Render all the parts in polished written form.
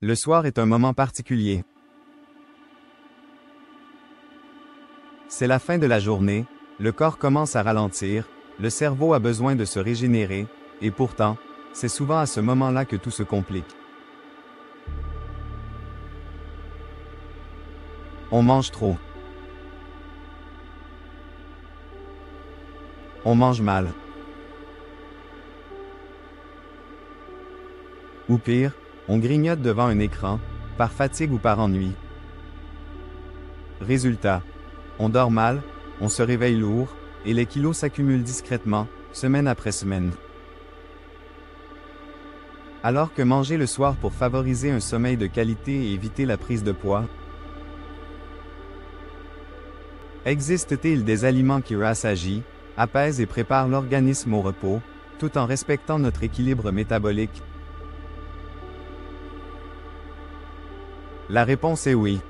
Le soir est un moment particulier. C'est la fin de la journée, le corps commence à ralentir, le cerveau a besoin de se régénérer, et pourtant, c'est souvent à ce moment-là que tout se complique. On mange trop. On mange mal. Ou pire, on grignote devant un écran, par fatigue ou par ennui. Résultat, on dort mal, on se réveille lourd, et les kilos s'accumulent discrètement, semaine après semaine. Alors que manger le soir pour favoriser un sommeil de qualité et éviter la prise de poids? Existe-t-il des aliments qui rassagient, apaisent et préparent l'organisme au repos, tout en respectant notre équilibre métabolique? La réponse est oui.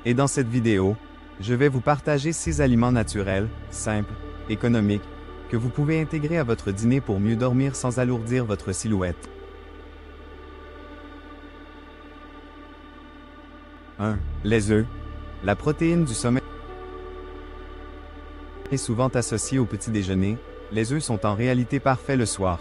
Et dans cette vidéo, je vais vous partager 6 aliments naturels, simples, économiques, que vous pouvez intégrer à votre dîner pour mieux dormir sans alourdir votre silhouette. 1. Les œufs. La protéine du sommeil est souvent associée au petit déjeuner. Les œufs sont en réalité parfaits le soir.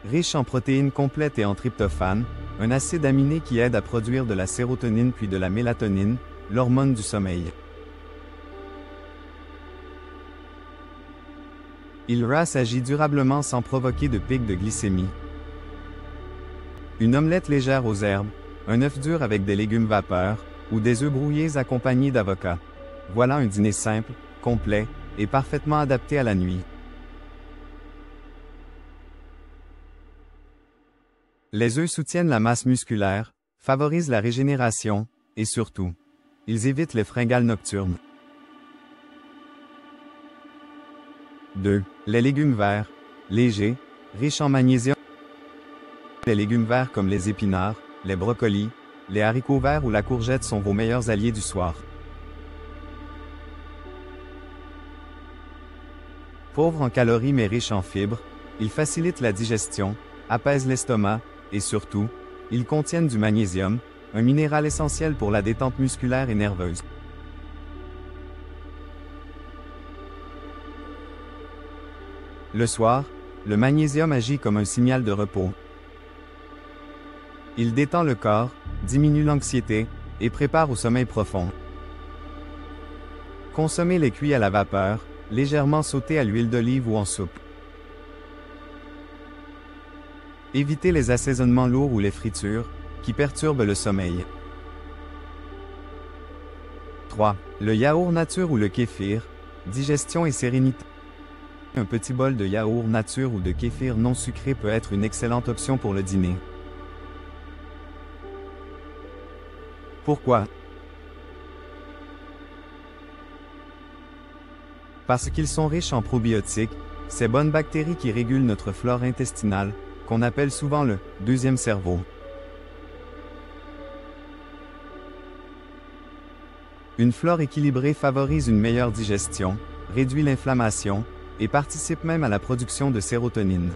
Riche en protéines complètes et en tryptophane, un acide aminé qui aide à produire de la sérotonine puis de la mélatonine, l'hormone du sommeil. Il rassagit durablement sans provoquer de pic de glycémie. Une omelette légère aux herbes, un œuf dur avec des légumes vapeur, ou des œufs brouillés accompagnés d'avocat. Voilà un dîner simple, complet, et parfaitement adapté à la nuit. Les œufs soutiennent la masse musculaire, favorisent la régénération, et surtout, ils évitent les fringales nocturnes. 2. Les légumes verts, légers, riches en magnésium. Les légumes verts comme les épinards, les brocolis, les haricots verts ou la courgette sont vos meilleurs alliés du soir. Pauvres en calories mais riches en fibres, ils facilitent la digestion, apaisent l'estomac, et surtout, ils contiennent du magnésium, un minéral essentiel pour la détente musculaire et nerveuse. Le soir, le magnésium agit comme un signal de repos. Il détend le corps, diminue l'anxiété, et prépare au sommeil profond. Consommez-les cuits à la vapeur, légèrement sautés à l'huile d'olive ou en soupe. Évitez les assaisonnements lourds ou les fritures, qui perturbent le sommeil. 3. Le yaourt nature ou le kéfir, digestion et sérénité. Un petit bol de yaourt nature ou de kéfir non sucré peut être une excellente option pour le dîner. Pourquoi? Parce qu'ils sont riches en probiotiques, ces bonnes bactéries qui régulent notre flore intestinale, qu'on appelle souvent le « deuxième cerveau ». Une flore équilibrée favorise une meilleure digestion, réduit l'inflammation, et participe même à la production de sérotonine.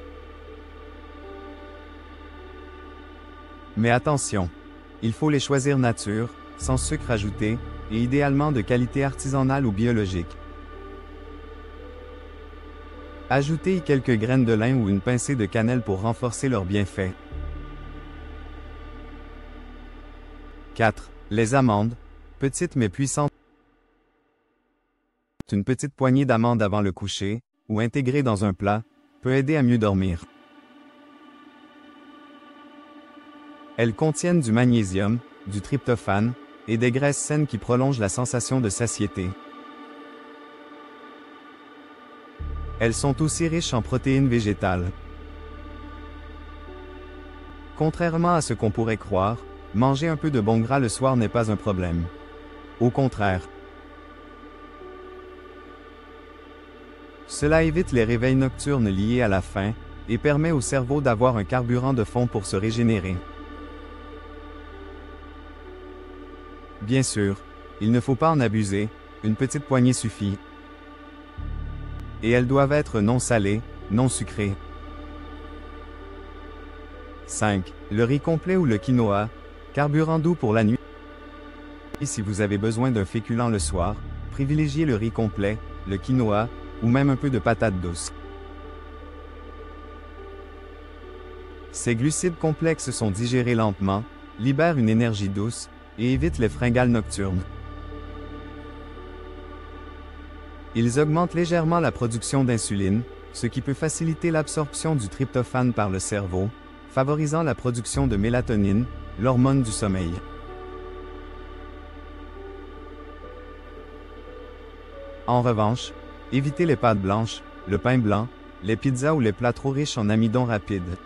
Mais attention, il faut les choisir nature, sans sucre ajouté, et idéalement de qualité artisanale ou biologique. Ajoutez-y quelques graines de lin ou une pincée de cannelle pour renforcer leurs bienfaits. 4. Les amandes, petites mais puissantes. Une petite poignée d'amandes avant le coucher, ou intégrée dans un plat, peut aider à mieux dormir. Elles contiennent du magnésium, du tryptophane, et des graisses saines qui prolongent la sensation de satiété. Elles sont aussi riches en protéines végétales. Contrairement à ce qu'on pourrait croire, manger un peu de bon gras le soir n'est pas un problème. Au contraire. Cela évite les réveils nocturnes liés à la faim, et permet au cerveau d'avoir un carburant de fond pour se régénérer. Bien sûr, il ne faut pas en abuser, une petite poignée suffit. Et elles doivent être non salées, non sucrés. 5. Le riz complet ou le quinoa, carburant doux pour la nuit. Et si vous avez besoin d'un féculent le soir, privilégiez le riz complet, le quinoa, ou même un peu de patates douces. Ces glucides complexes sont digérés lentement, libèrent une énergie douce, et évitent les fringales nocturnes. Ils augmentent légèrement la production d'insuline, ce qui peut faciliter l'absorption du tryptophane par le cerveau, favorisant la production de mélatonine, l'hormone du sommeil. En revanche, évitez les pâtes blanches, le pain blanc, les pizzas ou les plats trop riches en amidon rapide.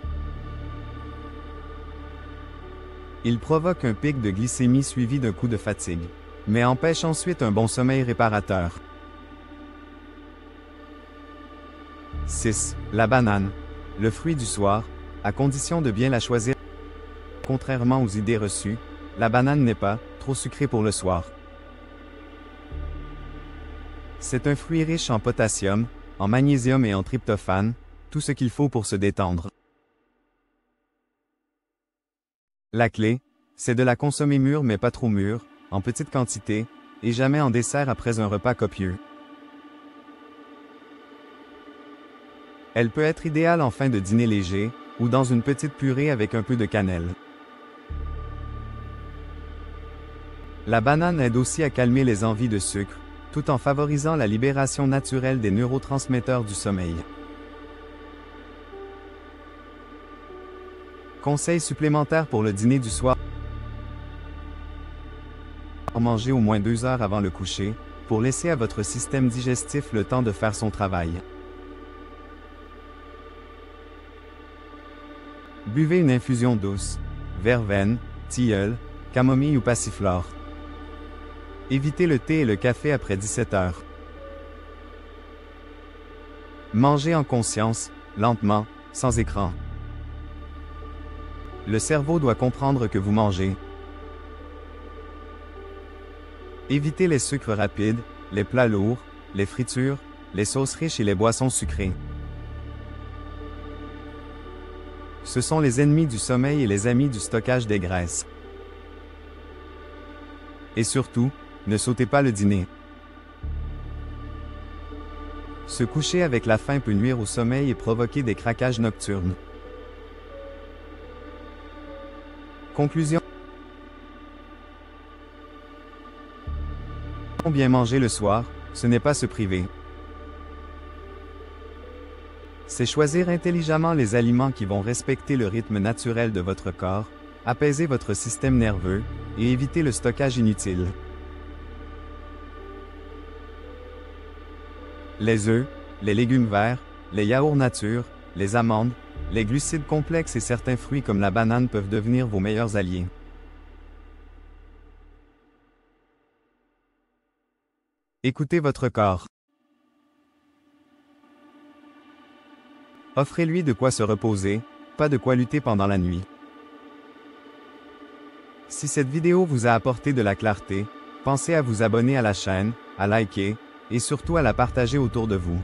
Ils provoquent un pic de glycémie suivi d'un coup de fatigue, mais empêchent ensuite un bon sommeil réparateur. 6. La banane. Le fruit du soir, à condition de bien la choisir. Contrairement aux idées reçues, la banane n'est pas trop sucrée pour le soir. C'est un fruit riche en potassium, en magnésium et en tryptophane, tout ce qu'il faut pour se détendre. La clé, c'est de la consommer mûre mais pas trop mûre, en petite quantité, et jamais en dessert après un repas copieux. Elle peut être idéale en fin de dîner léger, ou dans une petite purée avec un peu de cannelle. La banane aide aussi à calmer les envies de sucre, tout en favorisant la libération naturelle des neurotransmetteurs du sommeil. Conseil supplémentaire pour le dîner du soir. Manger au moins 2 heures avant le coucher, pour laisser à votre système digestif le temps de faire son travail. Buvez une infusion douce, verveine, tilleul, camomille ou passiflore. Évitez le thé et le café après 17 heures. Mangez en conscience, lentement, sans écran. Le cerveau doit comprendre que vous mangez. Évitez les sucres rapides, les plats lourds, les fritures, les sauces riches et les boissons sucrées. Ce sont les ennemis du sommeil et les amis du stockage des graisses. Et surtout, ne sautez pas le dîner. Se coucher avec la faim peut nuire au sommeil et provoquer des craquages nocturnes. Conclusion. Bien manger le soir, ce n'est pas se priver. C'est choisir intelligemment les aliments qui vont respecter le rythme naturel de votre corps, apaiser votre système nerveux, et éviter le stockage inutile. Les œufs, les légumes verts, les yaourts nature, les amandes, les glucides complexes et certains fruits comme la banane peuvent devenir vos meilleurs alliés. Écoutez votre corps. Offrez-lui de quoi se reposer, pas de quoi lutter pendant la nuit. Si cette vidéo vous a apporté de la clarté, pensez à vous abonner à la chaîne, à liker, et surtout à la partager autour de vous.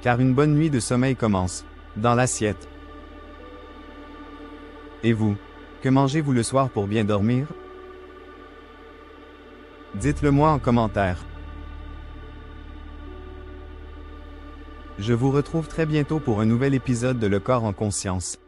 Car une bonne nuit de sommeil commence, dans l'assiette. Et vous, que mangez-vous le soir pour bien dormir? Dites-le moi en commentaire. Je vous retrouve très bientôt pour un nouvel épisode de Le Corps en Conscience.